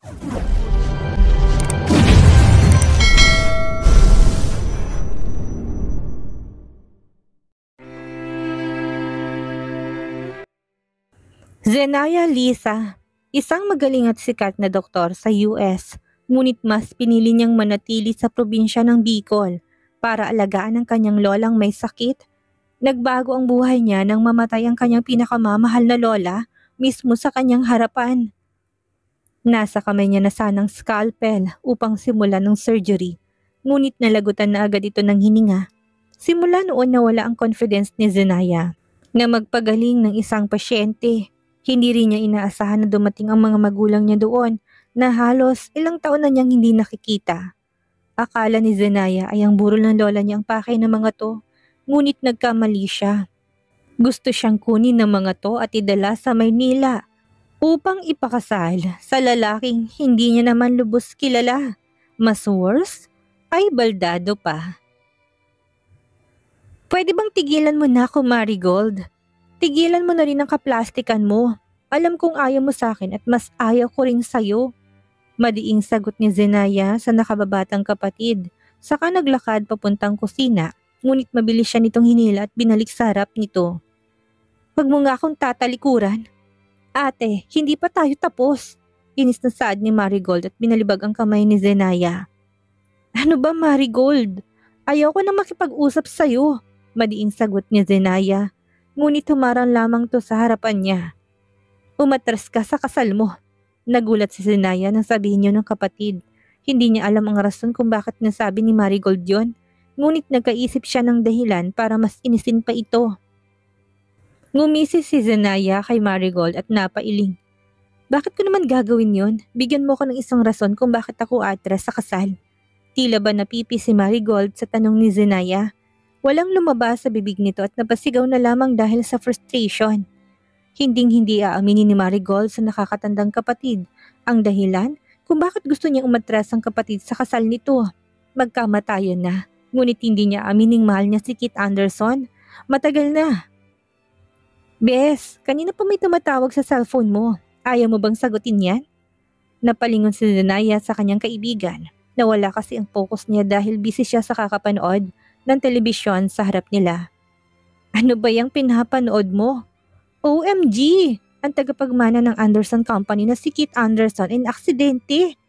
Zenaya Lisa, isang magaling at sikat na doktor sa US, ngunit mas pinili niyang manatili sa probinsya ng Bicol para alagaan ang kanyang lolang may sakit. Nagbago ang buhay niya nang mamatay ang kanyang pinakamamahal na lola mismo sa kanyang harapan. Nasa kamay niya na sanang scalpel upang simulan ng surgery, ngunit nalagutan na agad ito ng hininga. Simula noon nawala ang confidence ni Zenaya na magpagaling ng isang pasyente. Hindi rin niya inaasahan na dumating ang mga magulang niya doon na halos ilang taon na niyang hindi nakikita. Akala ni Zenaya ay ang burol ng lola niya ang pakay ng mga to, ngunit nagkamali siya. Gusto siyang kunin ng mga to at idala sa Maynila upang ipakasal sa lalaking hindi niya naman lubos kilala. Mas worse ay baldado pa. Pwede bang tigilan mo na ako, Marigold? Tigilan mo na rin ang kaplastikan mo. Alam kong ayaw mo sa akin at mas ayaw ko rin sa'yo. Madiing sagot ni Zenaya sa nakababatang kapatid. Saka naglakad papuntang kusina, ngunit mabilis siya nitong hinila at binalik sa harap nito. Huwag mo nga akong tatalikuran. Ate, hindi pa tayo tapos. Inis na saad ni Marigold at binalibag ang kamay ni Zenaya. Ano ba, Marigold? Ayaw ko na makipag-usap sa'yo. Madiing sagot ni Zenaya. Ngunit humarang lamang to sa harapan niya. Umatras ka sa kasal mo. Nagulat si Zenaya nang sabihin niyo ng kapatid. Hindi niya alam ang rason kung bakit nasabi ni Marigold yon. Ngunit nagkaisip siya ng dahilan para mas inisin pa ito. Ngumisi si Zenaya kay Marigold at napailing. Bakit ko naman gagawin yon? Bigyan mo ko ng isang rason kung bakit ako atras sa kasal. Tila ba napipi si Marigold sa tanong ni Zenaya? Walang lumabas sa bibig nito at napasigaw na lamang dahil sa frustration. Hinding-hindi aaminin ni Marigold sa nakakatandang kapatid ang dahilan kung bakit gusto niyang umatras ang kapatid sa kasal nito. Magkamatayan na, ngunit hindi niya amining mahal niya si Kit Anderson. Matagal na. Bes, kanina pa may tumatawag sa cellphone mo. Ayaw mo bang sagutin yan? Napalingon si Zenaya sa kanyang kaibigan. Nawala kasi ang focus niya dahil busy siya sa kakapanood ng telebisyon sa harap nila. Ano ba yung pinapanood mo? OMG! Ang tagapagmana ng Anderson Company na si Kit Anderson ay aksidente.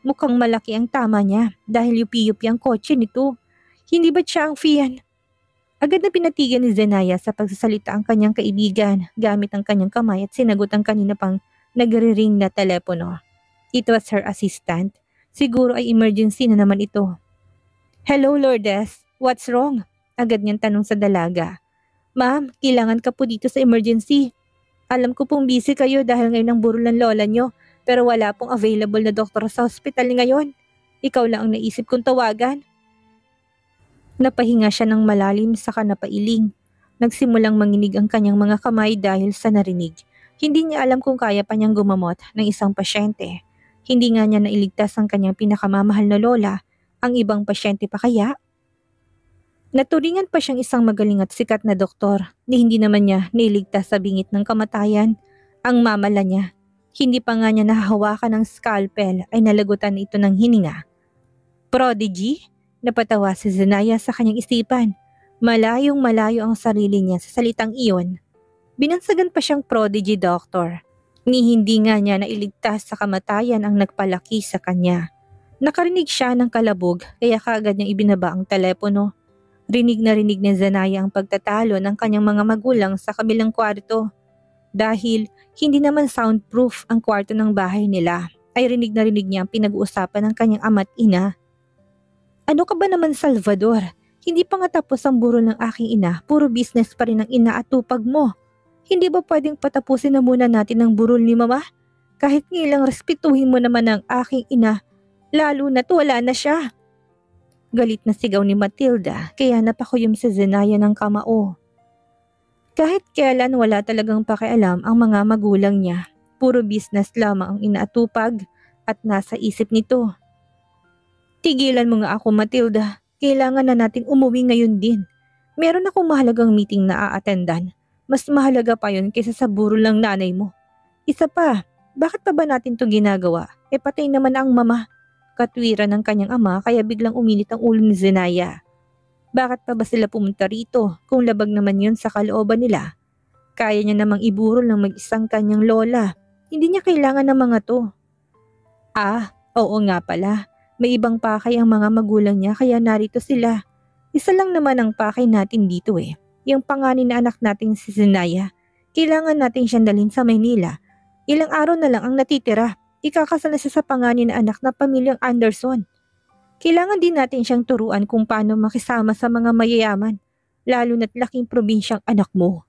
Mukhang malaki ang tama niya dahil yupi-yupi ang kotse nito. Hindi ba siya ang fiyan? Agad na pinatigan ni Zenaya sa pagsasalita ang kanyang kaibigan gamit ang kanyang kamay at sinagot ang kanina pang nagre-ring na telepono. It was her assistant. Siguro ay emergency na naman ito. Hello, Lourdes. What's wrong? Agad niyang tanong sa dalaga. Ma'am, kailangan ka po dito sa emergency. Alam ko pong busy kayo dahil ngayon ang burol ng lola niyo, pero wala pong available na doktor sa hospital ngayon. Ikaw lang ang naisip kong tawagan. Napahinga siya ng malalim saka napailing. Nagsimulang manginig ang kanyang mga kamay dahil sa narinig. Hindi niya alam kung kaya pa niyang gumamot ng isang pasyente. Hindi nga niya nailigtas ang kanyang pinakamamahal na lola. Ang ibang pasyente pa kaya? Naturingan pa siyang isang magaling at sikat na doktor na hindi naman niya nailigtas sa bingit ng kamatayan. Ang mamala niya, hindi pa nga niya nahahawakan ng scalpel ay nalagutan ito ng hininga. Prodigy? Napatawa si Zenaya sa kanyang isipan. Malayong malayo ang sarili niya sa salitang iyon. Binansagan pa siyang prodigy doctor. Ni hindi nga niya nailigtas sa kamatayan ang nagpalaki sa kanya. Nakarinig siya ng kalabog kaya kaagad niyang ibinaba ang telepono. Rinig na rinig ni Zenaya ang pagtatalo ng kanyang mga magulang sa kabilang kwarto. Dahil hindi naman soundproof ang kwarto ng bahay nila, ay rinig na rinig niya ang pinag-uusapan ng kanyang ama't ina. Ano ka ba naman, Salvador? Hindi pa nga tapos ang burol ng aking ina, puro business pa rin ang inaatupag mo. Hindi ba pwedeng patapusin na muna natin ang burol ni mama? Kahit ngilang respetuhin mo naman ang aking ina, lalo na't wala na siya. Galit na sigaw ni Matilda kaya napakuyom si Zenaya ng kamao. Kahit kailan wala talagang pakialam ang mga magulang niya. Puro business lamang ang inaatupag at nasa isip nito. Tigilan mo nga ako, Matilda. Kailangan na nating umuwi ngayon din. Meron akong mahalagang meeting na a-attendan. Mas mahalaga pa yun kaysa sa burol ng nanay mo. Isa pa, Bakit pa ba natin to ginagawa? Patay naman ang mama. Katwiran ng kanyang ama kaya biglang uminit ang ulo ni Zenaya. Bakit pa ba sila pumunta rito kung labag naman yun sa kalooban nila? Kaya niya namang iburol ng mag-isang kanyang lola. Hindi niya kailangan ng mga to. Oo nga pala. May ibang pakay ang mga magulang niya kaya narito sila. Isa lang naman ang pakay natin dito Yung panganay na anak nating si Zenaya. Kailangan natin siyang dalhin sa Maynila. Ilang araw na lang ang natitira. Ikakasal na siya sa panganay na anak na pamilyang Anderson. Kailangan din natin siyang turuan kung paano makisama sa mga mayayaman, lalo na't laking probinsyang anak mo.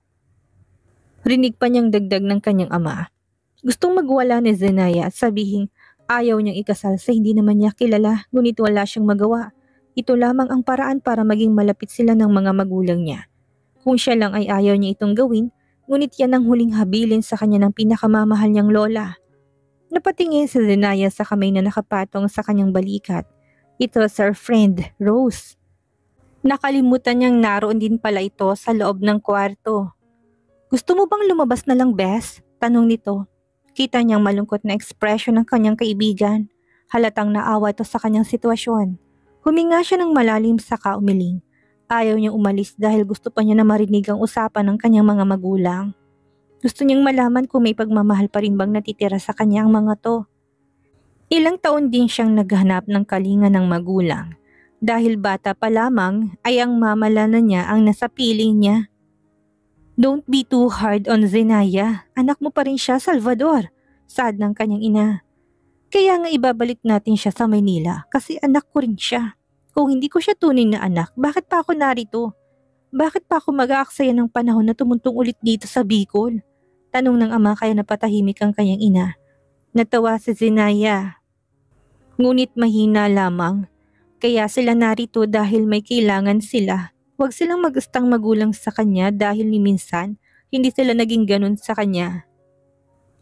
Rinig pa niyang dagdag ng kanyang ama. Gustong magwala ni Zenaya at sabihin ayaw niyang ikasal sa hindi naman niya kilala, ngunit wala siyang magawa. Ito lamang ang paraan para maging malapit sila ng mga magulang niya. Kung siya lang ay ayaw niya itong gawin, ngunit yan ang huling habilin sa kanya ng pinakamamahal niyang lola. Napatingin si Zenaya sa kamay na nakapatong sa kanyang balikat. Ito sa friend, Rose. Nakalimutan niyang naroon din pala ito sa loob ng kwarto. Gusto mo bang lumabas na lang, Bess? Tanong nito. Kita niyang malungkot na ekspresyon ng kanyang kaibigan. Halatang naawa ito sa kanyang sitwasyon. Huminga siya ng malalim saka umiling. Ayaw niyang umalis dahil gusto pa niya na marinig ang usapan ng kanyang mga magulang. Gusto niyang malaman kung may pagmamahal pa rin bang natitira sa kanya ang mga to. Ilang taon din siyang naghanap ng kalinga ng magulang. Dahil bata pa lamang ay ang mamalanan niya ang nasa piling niya. Don't be too hard on Zenaya. Anak mo pa rin siya, Salvador. Sad ng kanyang ina. Kaya nga ibabalik natin siya sa Maynila kasi anak ko rin siya. Kung hindi ko siya tunay na anak, bakit pa ako narito? Bakit pa ako mag-aaksaya ng panahon na tumuntong ulit dito sa Bicol? Tanong ng ama kaya napatahimik ang kanyang ina. Natawa si Zenaya. Ngunit mahina lamang. Kaya sila narito dahil may kailangan sila. Huwag silang mag-astang magulang sa kanya dahil ni minsan hindi sila naging ganun sa kanya.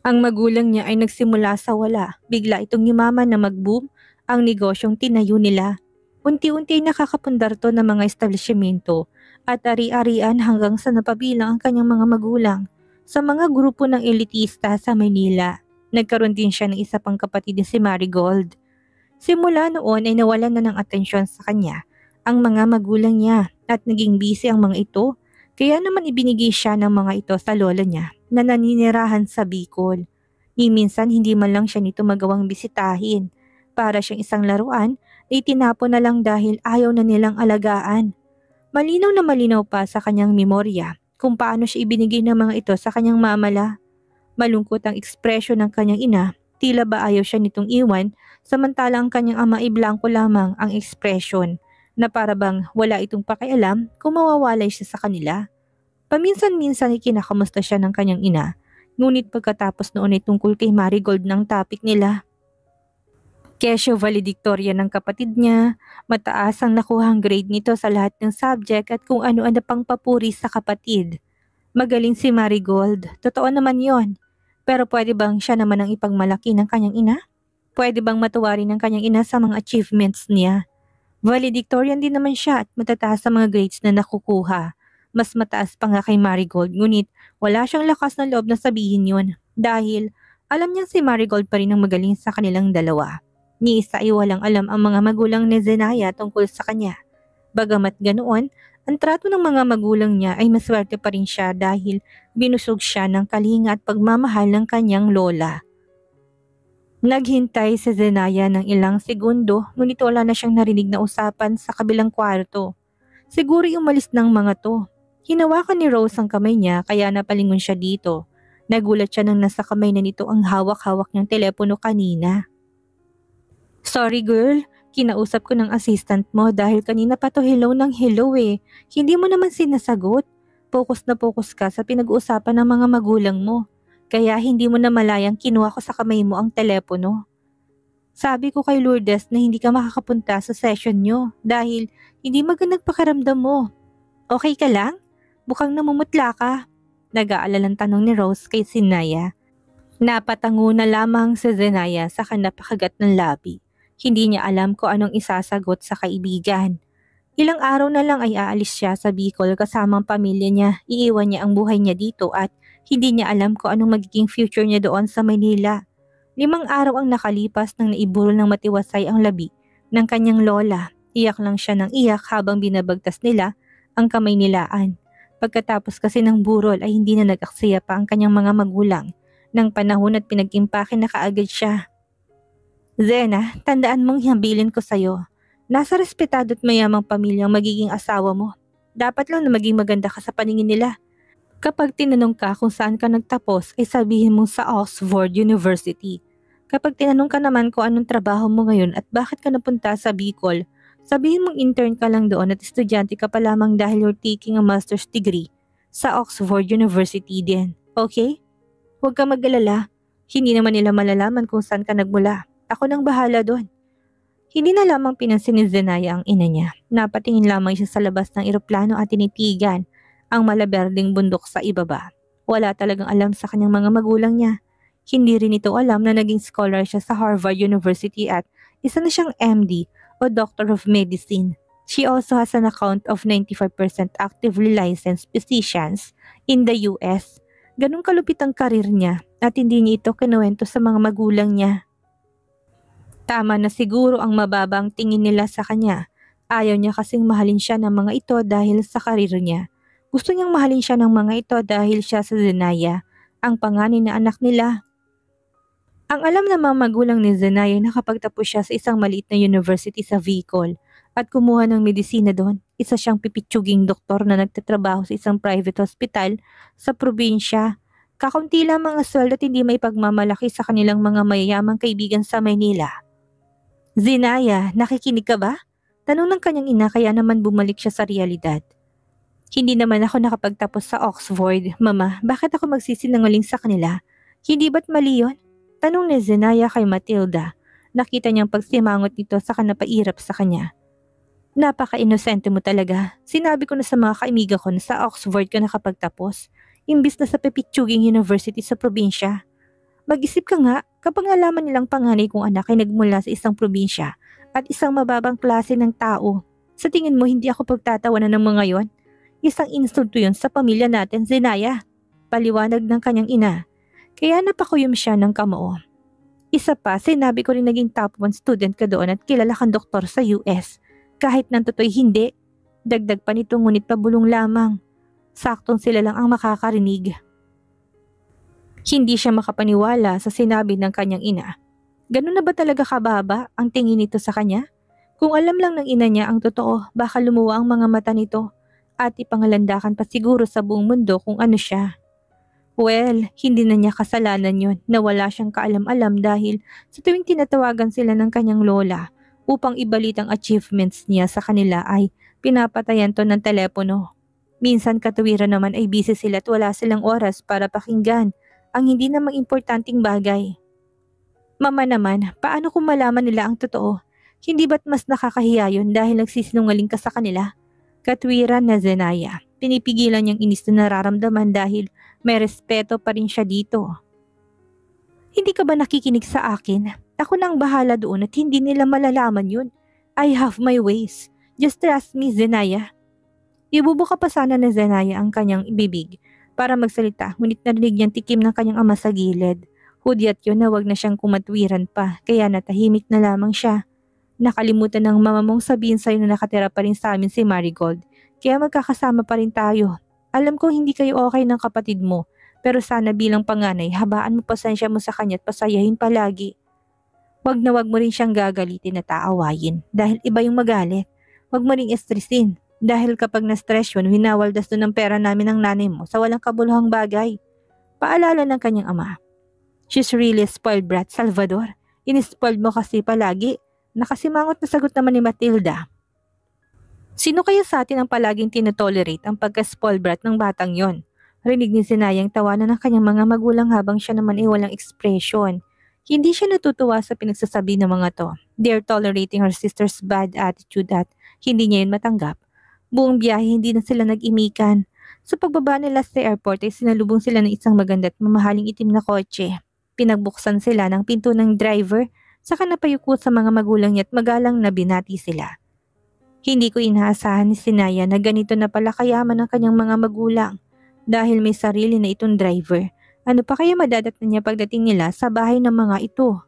Ang magulang niya ay nagsimula sa wala. Bigla itong yumaman na mag-boom ang negosyong tinayo nila. Unti-unti ay nakakapundar to ng mga establishmento at ari-arian hanggang sa napabilang ang kanyang mga magulang. Sa mga grupo ng elitista sa Maynila, nagkaroon din siya ng isa pang kapatid na si Marigold. Simula noon ay nawalan na ng atensyon sa kanya ang mga magulang niya at naging busy ang mga ito, kaya naman ibinigay siya ng mga ito sa lola niya na naninirahan sa Bicol. Ni minsan hindi man lang siya nito magawang bisitahin. Para siyang isang laruan ay tinapon na lang dahil ayaw na nilang alagaan. Malinaw na malinaw pa sa kanyang memorya kung paano siya ibinigay ng mga ito sa kanyang mamala. Malungkot ang ekspresyon ng kanyang ina, tila ba ayaw siya nitong iwan, samantala ang kanyang ama ay blanko lamang ang ekspresyon na para bang wala itong pakialam kung mawawalay siya sa kanila. Paminsan-minsan ay kinakamusta siya ng kanyang ina, ngunit pagkatapos noon ay tungkol kay Marigold ng topic nila. Kesyo valedictorian ng kapatid niya, mataas ang nakuhang grade nito sa lahat ng subject at kung ano-ano pang papuri sa kapatid. Magaling si Marigold, totoo naman yon. Pero pwede bang siya naman ang ipagmalaki ng kanyang ina? Pwede bang matuwari ng kanyang ina sa mga achievements niya? Valedictorian din naman siya at matataas sa mga grades na nakukuha. Mas mataas pa nga kay Marigold, ngunit wala siyang lakas na loob na sabihin yun dahil alam niyang si Marigold pa rin ang magaling sa kanilang dalawa. Ni isa ay walang alam ang mga magulang ni Zenaya tungkol sa kanya. Bagamat ganoon, ang trato ng mga magulang niya ay maswerte pa rin siya dahil binusog siya ng kalinga at pagmamahal ng kanyang lola. Naghintay si Zenaya ng ilang segundo ngunit wala na siyang narinig na usapan sa kabilang kwarto. Siguro umalis ng mga to. Hinawakan ni Rose ang kamay niya kaya napalingon siya dito. Nagulat siya nang nasa kamay na nito ang hawak-hawak niyang telepono kanina. Sorry girl, kinausap ko ng assistant mo dahil kanina pa to hello ng hello Hindi mo naman sinasagot. Focus na focus ka sa pinag-uusapan ng mga magulang mo. Kaya hindi mo na malayang kinuha ko sa kamay mo ang telepono. Sabi ko kay Lourdes na hindi ka makakapunta sa session nyo dahil hindi magandang pakiramdam mo. Okay ka lang? Mukhang namumutla ka. Nag-aalalang tanong ni Rose kay Zenaya. Napatango na lamang si Zenaya sa napakagat ng labi. Hindi niya alam kung anong isasagot sa kaibigan. Ilang araw na lang ay aalis siya sa Bicol kasama ang pamilya niya. Iiwan niya ang buhay niya dito at hindi niya alam kung anong magiging future niya doon sa Manila. 5 araw ang nakalipas nang naiburol ng matiwasay ang labi ng kanyang lola. Iyak lang siya ng iyak habang binabagtas nila ang kamay nilaan. Pagkatapos kasi ng burol ay hindi na nag-aksaya pa ang kanyang mga magulang ng panahon at pinag-impake na kaagad siya. Zena, tandaan mong habilin ko sa'yo. Nasa respetado at mayamang pamilyang magiging asawa mo. Dapat lang na maging maganda ka sa paningin nila. Kapag tinanong ka kung saan ka nagtapos ay sabihin mo sa Oxford University. Kapag tinanong ka naman kung anong trabaho mo ngayon at bakit ka napunta sa Bicol, sabihin mong intern ka lang doon at estudyante ka pa lamang dahil you're taking a master's degree sa Oxford University din. Okay? Huwag ka mag-alala. Hindi naman nila malalaman kung saan ka nagmula. Ako nang bahala doon. Hindi na lamang pinansin ni Zenaya ang ina niya. Napatingin lamang siya sa labas ng eroplano at tinitigan ang malaberding bundok sa ibaba. Wala talagang alam sa kanyang mga magulang niya. Hindi rin ito alam na naging scholar siya sa Harvard University at isa na siyang MD o Doctor of Medicine. She also has an account of 95% actively licensed physicians in the US. Ganun kalupit ang karir niya at hindi niya ito kinuwento sa mga magulang niya. Tama na siguro ang mababang tingin nila sa kanya. Ayaw niya kasing mahalin siya ng mga ito dahil sa karir niya. Gusto niyang mahalin siya ng mga ito dahil siya sa Zenaya, ang panganay na anak nila. Ang alam ng mga magulang ni Zenaya na kapag tapos siya sa isang maliit na university sa Bicol at kumuha ng medisina doon, isa siyang pipitsuging doktor na nagtatrabaho sa isang private hospital sa probinsya. Kakaunti lamang ang sweldo at hindi may pagmamalaki sa kanilang mga mayayamang kaibigan sa Maynila. Zenaya, nakikinig ka ba? Tanong ng kanyang ina kaya naman bumalik siya sa realidad. Hindi naman ako nakapagtapos sa Oxford. Mama, bakit ako magsisinungaling sa kanila? Hindi ba't mali yun? Tanong ni Zenaya kay Matilda. Nakita niyang pagsimangot nito sa napairap sa kanya. Napaka-inosente mo talaga. Sinabi ko na sa mga kaibigan ko na sa Oxford ka nakapagtapos, imbis na sa pepitsuging university sa probinsya. Mag-isip ka nga, kapag nalaman nilang panganay kong anak ay nagmula sa isang probinsya at isang mababang klase ng tao, sa tingin mo hindi ako pagtatawanan ng mga yon? Isang insulto yun sa pamilya natin, Zenaya. Paliwanag ng kanyang ina. Kaya napakuyom siya ng kamao. Isa pa, sinabi ko rin naging top 1 student ka doon at kilala kang doktor sa US. Kahit nang totoo'y hindi. Dagdag pa nito ngunit pabulong lamang. Saktong sila lang ang makakarinig. Hindi siya makapaniwala sa sinabi ng kanyang ina. Ganun na ba talaga kababa ang tingin nito sa kanya? Kung alam lang ng ina niya ang totoo, baka lumuwa ang mga mata nito at ipangalandakan pa siguro sa buong mundo kung ano siya. Well, hindi na niya kasalanan yun na wala siyang kaalam-alam dahil sa tuwing tinatawagan sila ng kanyang lola upang ibalit ang achievements niya sa kanila ay pinapatayan to ng telepono. Minsan katuwiran naman ay busy sila at wala silang oras para pakinggan ang hindi namang importanteng bagay. Mama naman, paano kung malaman nila ang totoo? Hindi ba't mas nakakahiya yun dahil nagsisinungaling ka sa kanila? Katwiran na Zenaya. Pinipigilan niyang inis na nararamdaman dahil may respeto pa rin siya dito. Hindi ka ba nakikinig sa akin? Ako nang bahala doon at hindi nila malalaman yun. I have my ways. Just trust me, Zenaya. Ibubuka pa sana na Zenaya ang kanyang bibig para magsalita, ngunit narinig niyang tikim ng kanyang ama sa gilid. Hudyat yun na wag na siyang kumatwiran pa, kaya natahimik na lamang siya. Nakalimutan ng mama mong sabihin sa'yo na nakatira pa rin sa amin si Marigold, kaya magkakasama pa rin tayo. Alam ko hindi kayo okay ng kapatid mo, pero sana bilang panganay, habaan mo pasensya mo sa kanya at pasayahin palagi. Wag na wag mo rin siyang gagalitin at aawayin, dahil iba yung magalit. Wag mo rin estresin. Dahil kapag na-stress yun, winawaldas doon ng pera namin ng nanay mo sa walang kabuluhang bagay. Paalala ng kanyang ama. She's really a spoiled brat, Salvador. Inispoiled mo kasi palagi. Nakasimangot na sagot naman ni Matilda. Sino kaya sa atin ang palaging tinotolerate ang pagka-spoiled brat ng batang yon? Rinig ni Zenayang tawanan ng kanyang mga magulang habang siya naman ay walang ekspresyon. Hindi siya natutuwa sa pinagsasabi ng mga to. They're tolerating her sister's bad attitude at hindi niya yun matanggap. Buong biyahe hindi na sila nag-imikan. Sa pagbaba nila sa airport ay sinalubong sila ng isang maganda at mamahaling itim na kotse. Pinagbuksan sila ng pinto ng driver, saka napayuko sa mga magulang niya at magalang na binati sila. Hindi ko inaasahan ni Zenaya na ganito na pala kayaman ang kanyang mga magulang dahil may sarili na itong driver Ano pa kaya madadatnan niya pagdating nila sa bahay ng mga ito?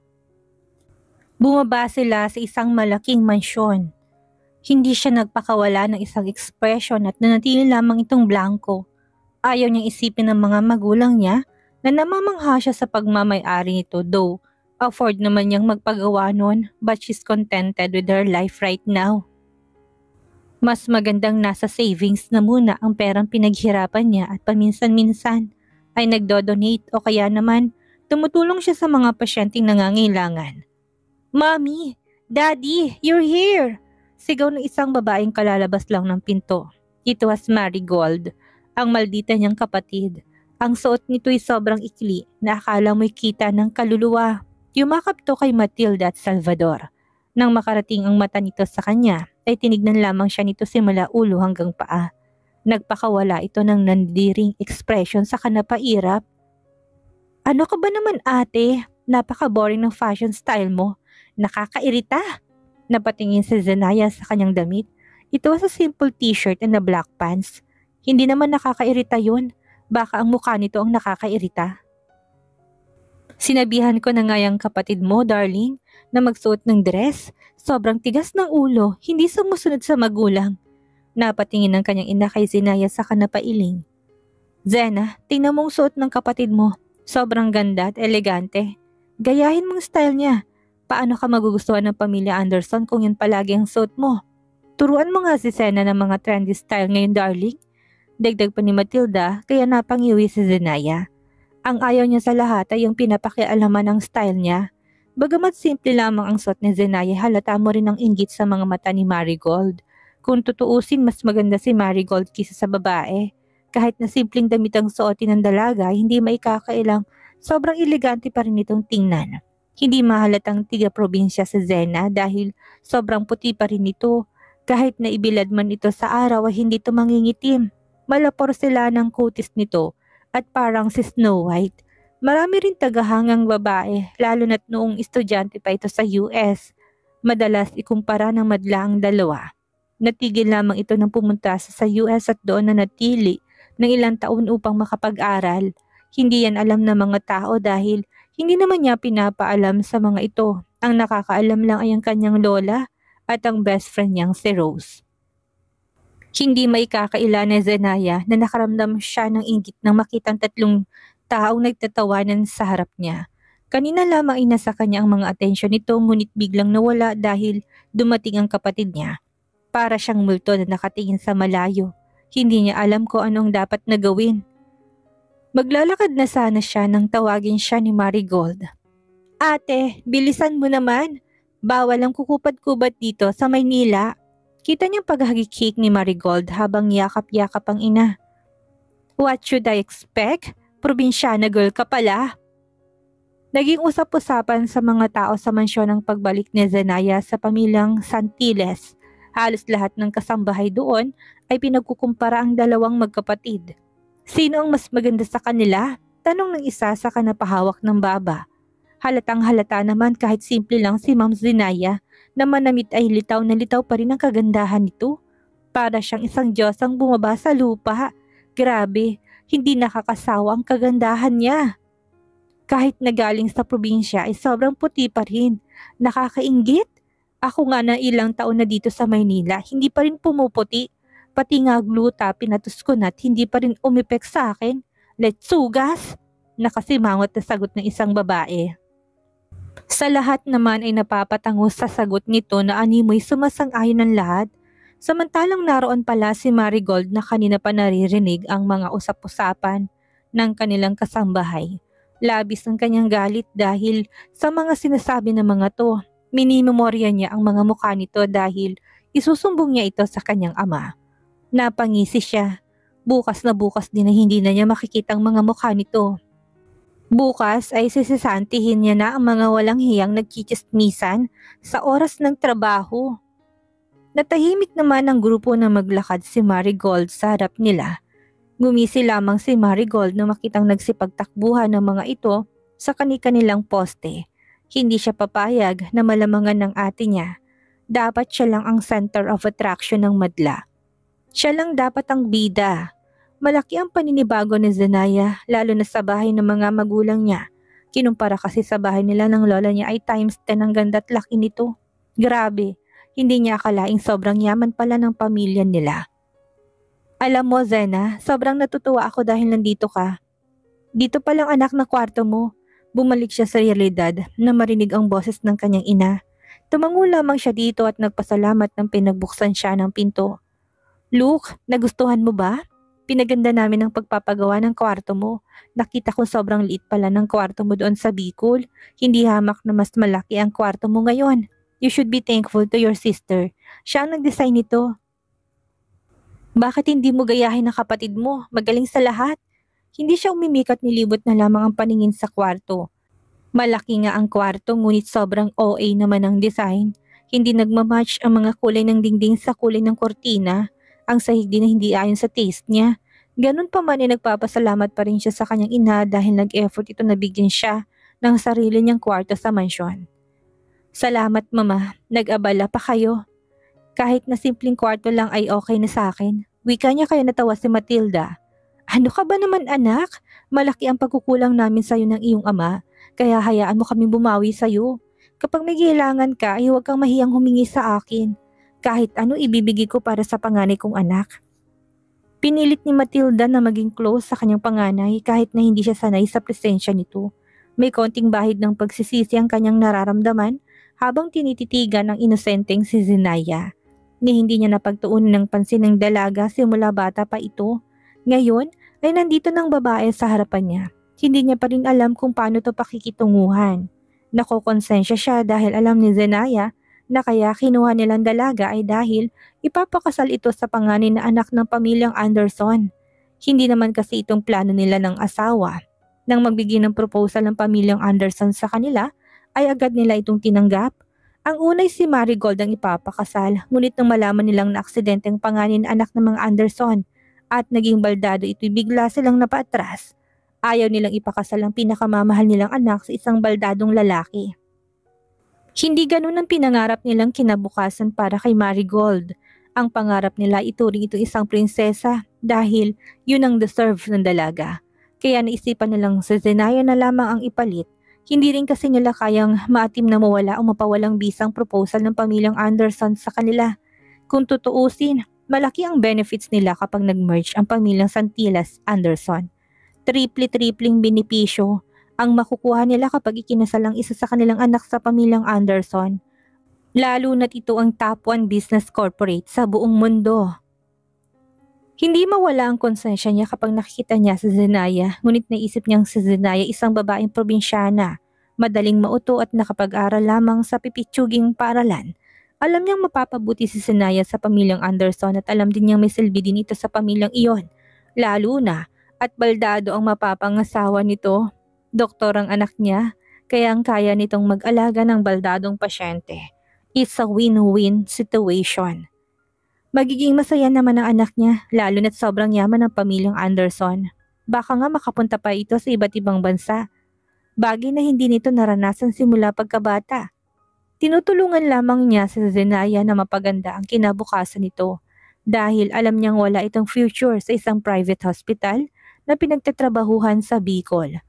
Bumaba sila sa isang malaking mansyon. Hindi siya nagpakawala ng isang ekspresyon at nanatili lamang itong blanco. Ayaw niyang isipin ng mga magulang niya na namamangha siya sa pagmamay-ari nito, though afford naman niyang magpagawa nun, but she's contented with her life right now. Mas magandang nasa savings na muna ang perang pinaghirapan niya at paminsan-minsan ay nagdo-donate o kaya naman tumutulong siya sa mga pasyenteng nangangailangan. "Mommy! Daddy! You're here!" Sigaw ng isang babaeng kalalabas lang ng pinto. It was Marigold, ang maldita niyang kapatid. Ang suot nito'y sobrang ikli na akala mo'y kita ng kaluluwa. Yumakap to kay Matilda at Salvador. Nang makarating ang mata nito sa kanya, ay tinignan lamang siya nito simula ulo hanggang paa. Nagpakawala ito ng nandiring expression sa kanapairap. "Ano ka ba naman ate? Napaka-boring ng fashion style mo. Nakakairita." Napatingin si Zenaya sa kanyang damit. Ito was a simple t-shirt and a black pants. Hindi naman nakakairita yun. Baka ang mukha nito ang nakakairita. "Sinabihan ko na nga yung kapatid mo, darling, na magsuot ng dress. Sobrang tigas ng ulo, hindi sumusunod sa magulang." Napatingin ng kanyang ina kay Zenaya sa kanapailing. "Zena, tingnan mong suot ng kapatid mo. Sobrang ganda at elegante. Gayahin mong style niya. Paano ka magugustuhan ng pamilya Anderson kung yun palagi ang suot mo? Turuan mo nga si Zena ng mga trendy style ngayon, darling." Dagdag pa ni Matilda, kaya napangiwi si Zenaya. Ang ayaw niya sa lahat ay yung pinapakialaman ng style niya. Bagamat simple lamang ang suot ni Zenaya, halata mo rin ang inggit sa mga mata ni Marigold. Kung tutuusin, mas maganda si Marigold kisa sa babae. Kahit na simpleng damit ang suotin ng dalaga, hindi maikakailang sobrang elegante pa rin itong tingnan. Hindi mahalatang tiga-probinsya sa Zena dahil sobrang puti pa rin ito. Kahit na ibilad man ito sa araw ay hindi ito mangingitim. Malapor sila ng kutis nito at parang si Snow White. Marami rin tagahangang babae, lalo na't noong estudyante pa ito sa US. Madalas ikumpara ng madla ang dalawa. Natigil lamang ito nang pumunta sa US at doon na natili ng ilang taon upang makapag-aral. Hindi yan alam ng mga tao dahil hindi naman niya pinapaalam sa mga ito. Ang nakakaalam lang ay ang kanyang lola at ang best friend niyang si Rose. Hindi maikakaila ni Zenaya na nakaramdam siya ng inggit nang makitang tatlong taong nagtatawanan sa harap niya. Kanina lamang ay nasa kanya ang mga atensyon nito, ngunit biglang nawala dahil dumating ang kapatid niya. Para siyang multo na nakatingin sa malayo. Hindi niya alam kung anong dapat na gawin. Maglalakad na sana siya nang tawagin siya ni Marigold. "Ate, bilisan mo naman. Bawal ang kukupad-kubad dito sa Maynila." Kita niyang paghagikik ni Marigold habang yakap-yakap ang ina. "What should I expect? Probinsyana girl ka pala." Naging usap-usapan sa mga tao sa mansyon ang pagbalik ni Zenaya sa pamilyang Santiles. Halos lahat ng kasambahay doon ay pinagkukumpara ang dalawang magkapatid. Sino ang mas maganda sa kanila? Tanong ng isa sa kanapahawak ng baba. Halatang halata naman kahit simple lang si Ma'am Zenaya na manamit ay litaw na litaw pa rin ang kagandahan nito. Para siyang isang diyosang bumaba sa lupa. Grabe, hindi nakakasawa ang kagandahan niya. Kahit nagaling sa probinsya ay sobrang puti pa rin. Nakakainggit. Ako nga na ilang taon na dito sa Maynila, hindi pa rin pumuputi. Pati nga gluta pinatus ko na't hindi pa rin umipek sa akin. Letsugas! Nakasimangot na sagot ng isang babae. Sa lahat naman ay napapatangos sa sagot nito na animoy sumasang-ayon ng lahat. Samantalang naroon pala si Marigold na kanina pa naririnig ang mga usap-usapan ng kanilang kasambahay. Labis ang kanyang galit dahil sa mga sinasabi ng mga to. Minimemorya niya ang mga mukha nito dahil isusumbong niya ito sa kanyang ama. Napangisi siya. Bukas na bukas din na hindi na niya makikita ang mga mukha nito. Bukas ay sisisantihin niya na ang mga walang hiyang nagkichismisan sa oras ng trabaho. Natahimik naman ang grupo na maglakad si Marigold sa harap nila. Ngumisi lamang si Marigold na makitang nagsipagtakbuhan ng mga ito sa kani-kanilang poste. Hindi siya papayag na malamangan ng ate niya. Dapat siya lang ang center of attraction ng madla. Siya lang dapat ang bida. Malaki ang paninibago ni Zenaya, lalo na sa bahay ng mga magulang niya. Kinumpara kasi sa bahay nila ng lola niya ay times 10 ang ganda at laki nito. Grabe, hindi niya akalaing sobrang yaman pala ng pamilya nila. Alam mo, Zena, sobrang natutuwa ako dahil nandito ka. Dito palang anak na kwarto mo. Bumalik siya sa realidad na marinig ang boses ng kanyang ina. Tumango lamang siya dito at nagpasalamat nang pinagbuksan siya ng pinto. Luke, nagustuhan mo ba? Pinaganda namin ang pagpapagawa ng kwarto mo. Nakita ko sobrang liit pala ng kwarto mo doon sa Bicol. Hindi hamak na mas malaki ang kwarto mo ngayon. You should be thankful to your sister. Siya ang nag-design nito. Bakit hindi mo gayahin ang kapatid mo? Magaling sa lahat. Hindi siya umimik at nilibot na lamang ang paningin sa kwarto. Malaki nga ang kwarto ngunit sobrang OA naman ang design. Hindi nagmamatch ang mga kulay ng dingding sa kulay ng kortina. Ang sahig din na hindi ayon sa taste niya. Ganun pa man ay nagpapasalamat pa rin siya sa kanyang ina dahil nag-effort ito na bigyan siya ng sarili niyang kwarto sa mansyon. Salamat mama, nag-abala pa kayo. Kahit na simpleng kwarto lang ay okay na sa akin. Wika niya kaya natawa si Matilda. Ano ka ba naman anak? Malaki ang pagkukulang namin sa'yo ng iyong ama, kaya hayaan mo kami bumawi sa'yo. Kapag may kailangan ka ay huwag kang mahiyang humingi sa akin. Kahit ano ibibigay ko para sa panganay kong anak. Pinilit ni Matilda na maging close sa kanyang panganay kahit na hindi siya sanay sa presensya nito. May konting bahid ng pagsisisi ang kanyang nararamdaman habang tinititigan ng inosenteng si Zenaya. Ni hindi niya napagtuunan ng pansin ng dalaga simula bata pa ito. Ngayon ay nandito ng babae sa harapan niya. Hindi niya pa rin alam kung paano to pakikitunguhan. Nakokonsensya siya dahil alam ni Zenaya na kaya kinuha nilang dalaga ay dahil ipapakasal ito sa panganay na anak ng pamilyang Anderson. Hindi naman kasi itong plano nila ng asawa. Nang magbigay ng proposal ng pamilyang Anderson sa kanila, ay agad nila itong tinanggap. Ang unay si Marigold ang ipapakasal, ngunit nang malaman nilang na-aksidente ang panganay na anak ng mga Anderson at naging baldado ito'y bigla silang napaatras. Ayaw nilang ipakasal ang pinakamamahal nilang anak sa isang baldadong lalaki. Hindi ganun ang pinangarap nilang kinabukasan para kay Marigold. Ang pangarap nila ituring ito isang prinsesa dahil yun ang deserve ng dalaga. Kaya naisipan nilang sa Zenaya na lamang ang ipalit. Hindi rin kasi nila kayang maatim na mawala o mapawalang bisang proposal ng pamilyang Anderson sa kanila. Kung tutuusin, malaki ang benefits nila kapag nag-merge ang pamilyang Santillas Anderson. Triple-tripling benepisyo ang makukuha nila kapag ikinasal ang isa sa kanilang anak sa pamilyang Anderson. Lalo na't ito ang top 1 business corporate sa buong mundo. Hindi mawala ang konsensya niya kapag nakikita niya si Zenaya, ngunit naisip niyang si Zenaya isang babaeng probinsyana, madaling mauto at nakapag-aral lamang sa pipitsuging paaralan. Alam niyang mapapabuti si Zenaya sa pamilyang Anderson at alam din niyang may silbi din ito sa pamilyang iyon. Lalo na at baldado ang mapapangasawa nito. Doktor ang anak niya, kaya ang kaya nitong mag-alaga ng baldadong pasyente. It's a win-win situation. Magiging masaya naman ang anak niya, lalo na't sobrang yaman ng pamilyang Anderson. Baka nga makapunta pa ito sa iba't ibang bansa. Bagay na hindi nito naranasan simula pagkabata. Tinutulungan lamang niya si Zenaya na mapaganda ang kinabukasan nito dahil alam niyang wala itong future sa isang private hospital na pinagtatrabahuhan sa Bicol.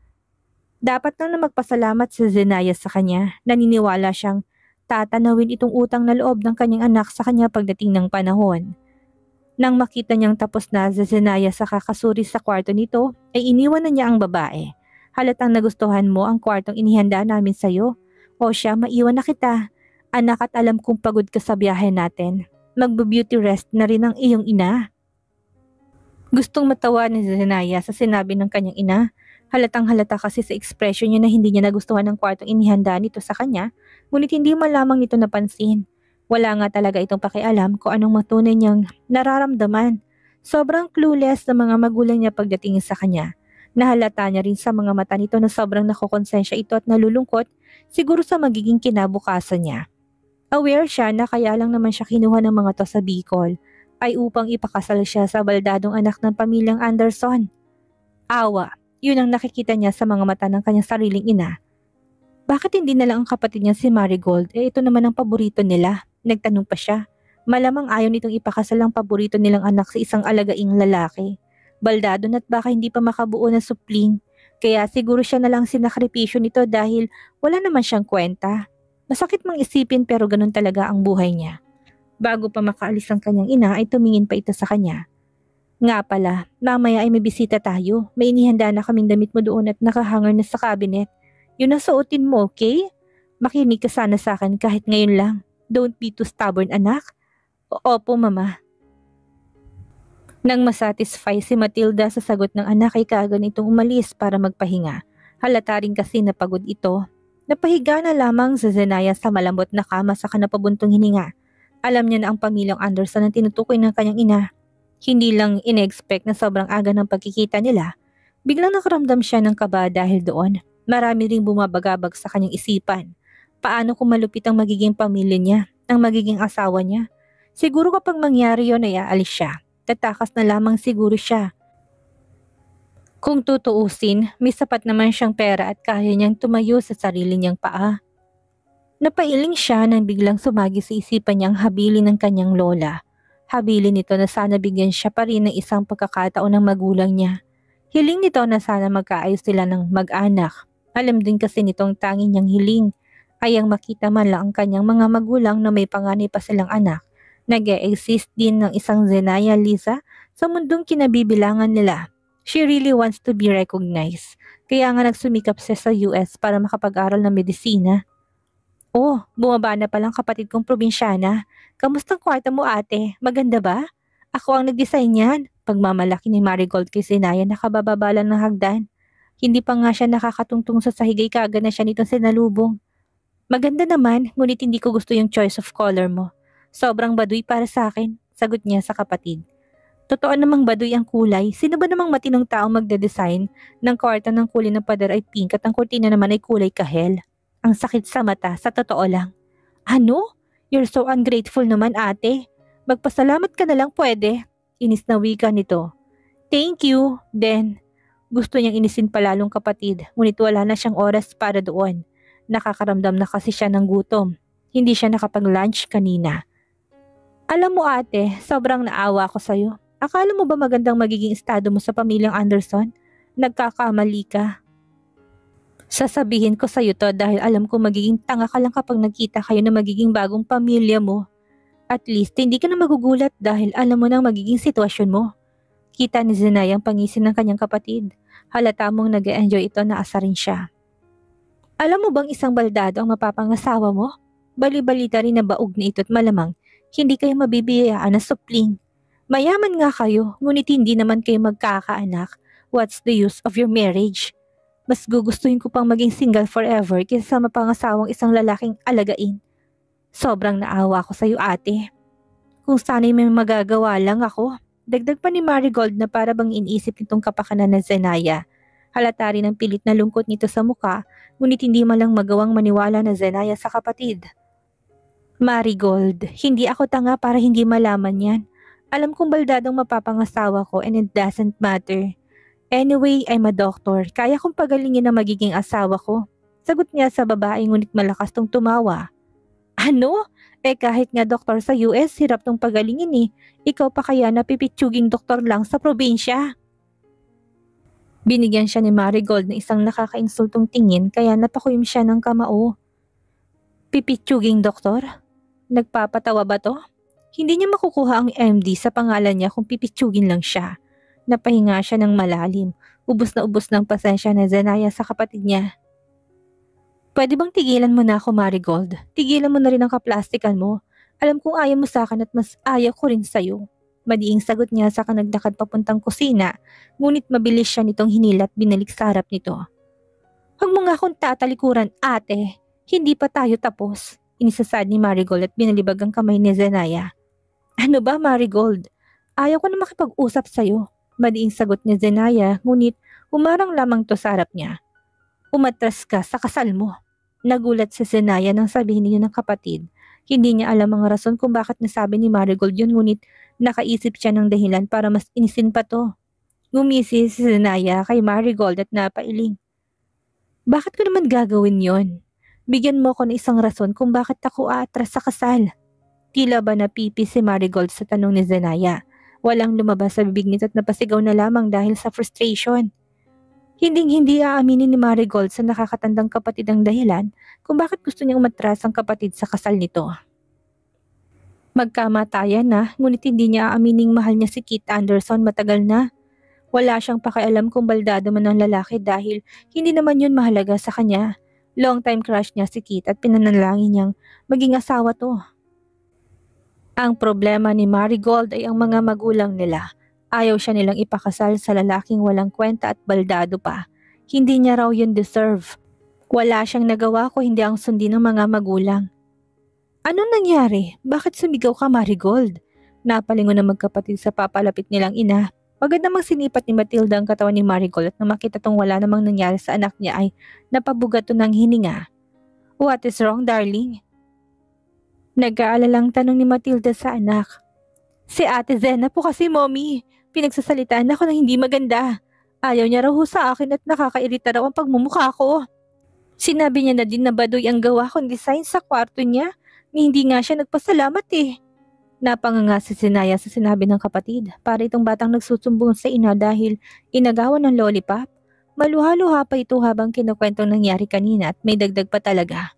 Dapat na magpasalamat si Zenaya sa kanya. Naniniwala siyang tatanawin itong utang na loob ng kanyang anak sa kanya pagdating ng panahon. Nang makita niyang tapos na si Zenaya sa kakasuri sa kwarto nito, ay iniwan na niya ang babae. Halatang nagustuhan mo ang kwartong inihanda namin sa'yo. O siya, maiwan na kita. Anak at alam kong pagod ka sa biyahe natin. Magbe-beauty rest na rin ang iyong ina. Gustong matawa ni Zenaya sa sinabi ng kanyang ina. Halatang halata kasi sa ekspresyon niya na hindi niya nagustuhan ng kwartong inihanda nito sa kanya, ngunit hindi man lamang nito napansin. Wala nga talaga itong pakialam kung anong matunay niyang nararamdaman. Sobrang clueless na mga magulang niya pagdating sa kanya. Nahalata niya rin sa mga mata nito na sobrang nakokonsensya ito at nalulungkot siguro sa magiging kinabukasan niya. Aware siya na kaya lang naman siya kinuha ng mga to sa Bicol ay upang ipakasal siya sa baldadong anak ng pamilyang Anderson. Awa. Yun ang nakikita niya sa mga mata ng kanyang sariling ina. Bakit hindi na lang ang kapatid niya si Marigold? Ito naman ang paborito nila. Nagtanong pa siya. Malamang ayaw nitong ipakasal ang paborito nilang anak sa isang alagaing lalaki. Baldado na't baka hindi pa makabuo ng supling. Kaya siguro siya na lang sinakripisyo nito dahil wala naman siyang kwenta. Masakit mang isipin pero ganun talaga ang buhay niya. Bago pa makaalis ang kanyang ina ay tumingin pa ito sa kanya. Nga pala, mamaya ay may bisita tayo. May inihanda na kaming damit mo doon at nakahanger na sa cabinet. Yun ang suotin mo, okay? Makinig ka sana sa akin kahit ngayon lang. Don't be too stubborn, anak. Opo, mama. Nang masatisfy si Matilda sa sagot ng anak ay kaagad itong umalis para magpahinga. Halata rin kasi napagod ito. Napahiga na lamang si Zenaya sa malambot na kama sa kanapabuntong hininga. Alam niya na ang pamilyang Anderson ang tinutukoy ng kanyang ina. Hindi lang in-expect na sobrang aga ng pagkikita nila. Biglang nakaramdam siya ng kaba dahil doon. Marami ring bumabagabag sa kanyang isipan. Paano kung malupit ang magiging pamilya niya, ang magiging asawa niya? Siguro kapag mangyari yon ay aalis siya. Tatakas na lamang siguro siya. Kung tutuusin, may sapat naman siyang pera at kaya niyang tumayo sa sarili niyang paa. Napailing siya nang biglang sumagi sa isipan niyang habilin ng kanyang lola. Habilin nito na sana bigyan siya pa rin ng isang pagkakataon ng magulang niya. Hiling nito na sana magkaayos sila ng mag-anak. Alam din kasi nitong tanging niyang hiling ay ang makita man lang ang kanyang mga magulang na may panganay pa silang anak. Nag-e-exist din ng isang Zenaya Liza sa mundong kinabibilangan nila. She really wants to be recognized. Kaya nga nagsumikap siya sa US para makapag-aral ng medisina. Oh, bumaba na palang kapatid kong probinsyana. Kamustang kwarto mo ate? Maganda ba? Ako ang nag-design yan. Pagmamalaki ni Marigold kay Zenaya nakabababa lang ng hagdan. Hindi pa nga siya nakakatungtong sa sahigay kaagad na siya nitong sinalubong. Maganda naman, ngunit hindi ko gusto yung choice of color mo. Sobrang baduy para sa akin, sagot niya sa kapatid. Totoo namang baduy ang kulay. Sino ba namang matinong tao magde-design ng kwarto ng kulay ng pader ay pink at ang kurtina naman ay kulay kahel? Ang sakit sa mata, sa totoo lang. Ano? You're so ungrateful naman ate. Magpasalamat ka na lang pwede. Inis na wika nito. Thank you. Then, gusto niyang inisin palalong kapatid, ngunit wala na siyang oras para doon. Nakakaramdam na kasi siya ng gutom. Hindi siya nakapag-lunch kanina. Alam mo ate, sobrang naawa ko sa'yo. Akala mo ba magandang magiging estado mo sa pamilyang Anderson? Nagkakamali ka. Sasabihin ko sa'yo to dahil alam ko magiging tanga ka lang kapag nagkita kayo na magiging bagong pamilya mo. At least hindi ka na magugulat dahil alam mo na ang magiging sitwasyon mo. Kita ni Zenaya ang pangisin ng kanyang kapatid. Halata mong nag-e-enjoy ito na asa rin siya. Alam mo bang isang baldado ang mapapangasawa mo? Bali-balita rin na baog na ito at malamang hindi kayo mabibiyayaan na supling. Mayaman nga kayo, ngunit hindi naman kayo magkakaanak. What's the use of your marriage? Mas gugustuhin ko pang maging single forever kaysa sa mapangasawang isang lalaking alagain. Sobrang naawa ko sa'yo ate. Kung sana'y may magagawa lang ako. Dagdag pa ni Marigold na para bang iniisip nitong kapakanan na Zenaya. Halata rin ang pilit na lungkot nito sa muka, ngunit hindi malang magawang maniwala na Zenaya sa kapatid. Marigold, hindi ako tanga para hindi malaman yan. Alam kong baldadong mapapangasawa ko and it doesn't matter. Anyway, I'm a doctor. Kaya kong pagalingin ang magiging asawa ko. Sagot niya sa babae ngunit malakas tong tumawa. Ano? Kahit nga doktor sa US, hirap tong pagalingin eh. Ikaw pa kaya napipitsuging doktor lang sa probinsya? Binigyan siya ni Marigold ng isang nakakainsultong tingin kaya napakuyom siya ng kamao. Pipitsuging doktor? Nagpapatawa ba to? Hindi niya makukuha ang MD sa pangalan niya kung pipitsugin lang siya. Napahinga siya ng malalim. Ubos na ubos ng pasensya na Zenaya sa kapatid niya. Pwede bang tigilan mo na ako, Marigold? Tigilan mo na rin ang kaplastikan mo. Alam kong ayaw mo sa akin at mas ayaw ko rin sa'yo. Madiing sagot niya sa nagdakad papuntang kusina, ngunit mabilis siya nitong hinilat binalik sa harap nito. Huwag mo nga akong tatalikuran, ate. Hindi pa tayo tapos. Inisasad ni Marigold at binalibag ang kamay ni Zenaya. Ano ba, Marigold? Ayaw ko na makipag-usap sa'yo. Madiing sagot ni Zenaya, ngunit umarang lamang to sa harap niya. Umatras ka sa kasal mo. Nagulat si Zenaya nang sabihin niya ng kapatid. Hindi niya alam ang rason kung bakit nasabi ni Marigold yun, ngunit nakaisip siya ng dahilan para mas inisin pa to. Ngumisi si Zenaya kay Marigold at napailing. Bakit ko naman gagawin yon? Bigyan mo ko ng isang rason kung bakit ako aatras sa kasal. Tila ba napipi si Marigold sa tanong ni Zenaya. Walang lumabas sa bibig nito at napasigaw na lamang dahil sa frustration. Hinding-hindi aaminin ni Marigold sa nakakatandang kapatid ang dahilan kung bakit gusto niyang umatras ang kapatid sa kasal nito. Magkamatayan na, ngunit hindi niya aamining mahal niya si Keith Anderson matagal na. Wala siyang pakialam kung baldado man ang lalaki dahil hindi naman yun mahalaga sa kanya. Long-time crush niya si Keith at pinanalangin niyang maging asawa to. Ang problema ni Marigold ay ang mga magulang nila. Ayaw siya nilang ipakasal sa lalaking walang kwenta at baldado pa. Hindi niya raw yun deserve. Wala siyang nagawa kung hindi ang sundin ng mga magulang. Anong nangyari? Bakit sumigaw ka, Marigold? Napalingon na magkapatid sa papalapit nilang ina. Agad namang sinipat ni Matilda ang katawan ni Marigold at nang makita tong wala namang nangyari sa anak niya ay napabugat to ng hininga. What is wrong, darling? Nag-aalalang tanong ni Matilda sa anak. Si Ate Zena po kasi, Mommy. Pinagsasalitaan ako ng hindi maganda. Ayaw niya raw ho sa akin at nakakairita raw ang pagmumukha ko. Sinabi niya na din na baduy ang gawa kong design sa kwarto niya. Ni hindi nga siya nagpasalamat eh. Napanganga si Zenaya sa sinabi ng kapatid. Para itong batang nagsusumbong sa ina dahil inagawan ng lollipop. Maluha-luha pa ito habang kinukwentong nangyari kanina at may dagdag pa talaga.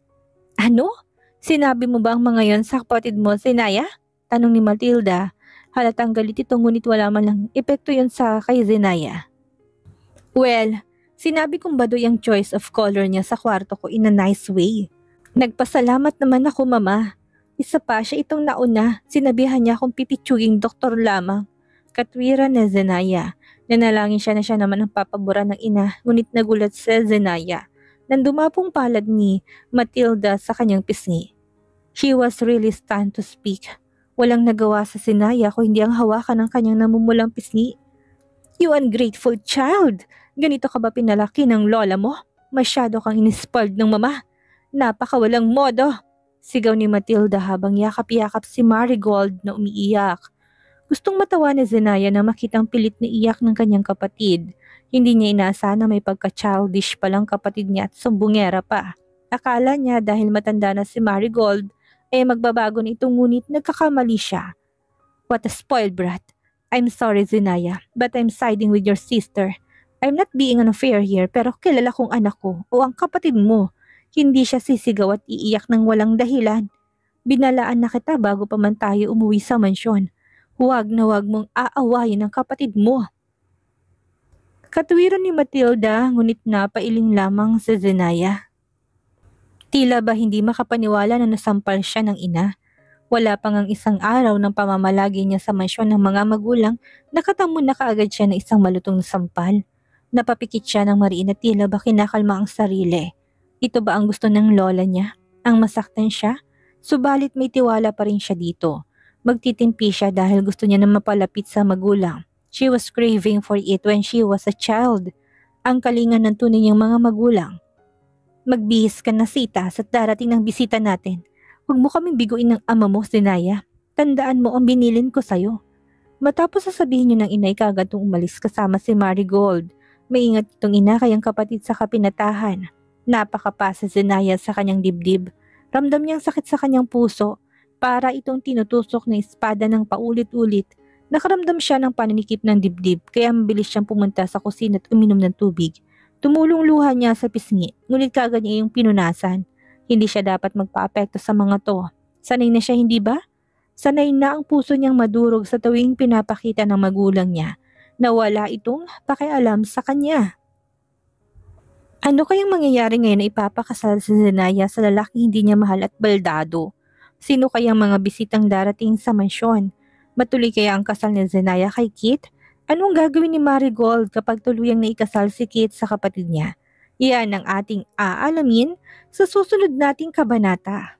Ano? Sinabi mo ba ang mga yon sa kapatid mo, Zenaya? Tanong ni Matilda. Halatang galit ito ngunit wala man lang epekto yon sa kay Zenaya. Well, sinabi kong baduy ang choice of color niya sa kwarto ko in a nice way. Nagpasalamat naman ako, Mama. Isa pa siya itong nauna, sinabihan niya akong pipitsuging doktor lamang. Katwiran na Zenaya. Nanalangin siya na siya naman ang papabura ng ina, ngunit nagulat si Zenaya nang dumapong palad ni Matilda sa kanyang pisngi. She was really stunned to speak. Walang nagawa sa Zenaya kung hindi ang hawakan ng kanyang namumulang pisngi. You ungrateful child! Ganito ka ba pinalaki ng lola mo? Masyado kang inispoiled ng mama. Napakawalang modo! Sigaw ni Matilda habang yakap-yakap si Marigold na umiiyak. Gustong matawa ni Zenaya na makitang pilit na iyak ng kanyang kapatid. Hindi niya inaasahan na may pagka-childish palang kapatid niya at sumbungera pa. Akala niya dahil matanda na si Marigold ay magbabago na ito ngunit nagkakamali siya. What a spoiled brat. I'm sorry, Zenaya, but I'm siding with your sister. I'm not being unfair here pero kilala kong anak ko o ang kapatid mo. Hindi siya sisigaw at iiyak ng walang dahilan. Binalaan na kita bago pa man tayo umuwi sa mansyon. Huwag na huwag mong aawayin ang kapatid mo. Katwiran ni Matilda ngunit napailing lamang sa Zenaya. Tila ba hindi makapaniwala na nasampal siya ng ina? Wala pang ang isang araw ng pamamalagi niya sa mansyon ng mga magulang, nakatamo na kaagad siya na isang malutong na sampal. Napapikit siya ng mariin at tila ba kinakalma ang sarili. Ito ba ang gusto ng lola niya? Ang masaktan siya? Subalit may tiwala pa rin siya dito. Magtitimpi siya dahil gusto niya na mapalapit sa magulang. She was craving for it when she was a child. Ang kalingan ng tunay niyang mga magulang. Magbihis ka na, Sita, sa darating ng bisita natin. Huwag mo kaming biguin ng ama mo, Zenaya. Tandaan mo ang binilin ko sa'yo. Matapos sasabihin niyo ng inay kaagad tong umalis kasama si Marigold. Maingat itong ina kayang kapatid sa kapinatahan. Napakapa si Zenaya sa kanyang dibdib. Ramdam niyang sakit sa kanyang puso. Para itong tinutusok na espada ng paulit-ulit. Nakaramdam siya ng paninikip ng dibdib kaya mabilis siyang pumunta sa kusina at uminom ng tubig. Tumulong luha niya sa pisngi, ngunit kaagad niya yung pinunasan. Hindi siya dapat magpa-apekto sa mga to. Sanay na siya, hindi ba? Sanay na ang puso niyang madurog sa tuwing pinapakita ng magulang niya na wala itong pakialam sa kanya. Ano kayang mangyayari ngayon na ipapakasal si Zenaya sa lalaking hindi niya mahal at baldado? Sino kayang mga bisitang darating sa mansyon? Matuloy kaya ang kasal ni Zenaya kay Keith? Anong gagawin ni Marigold kapag tuluyang naikasal si Keith sa kapatid niya? Iyan ang ating aalamin sa susunod nating kabanata.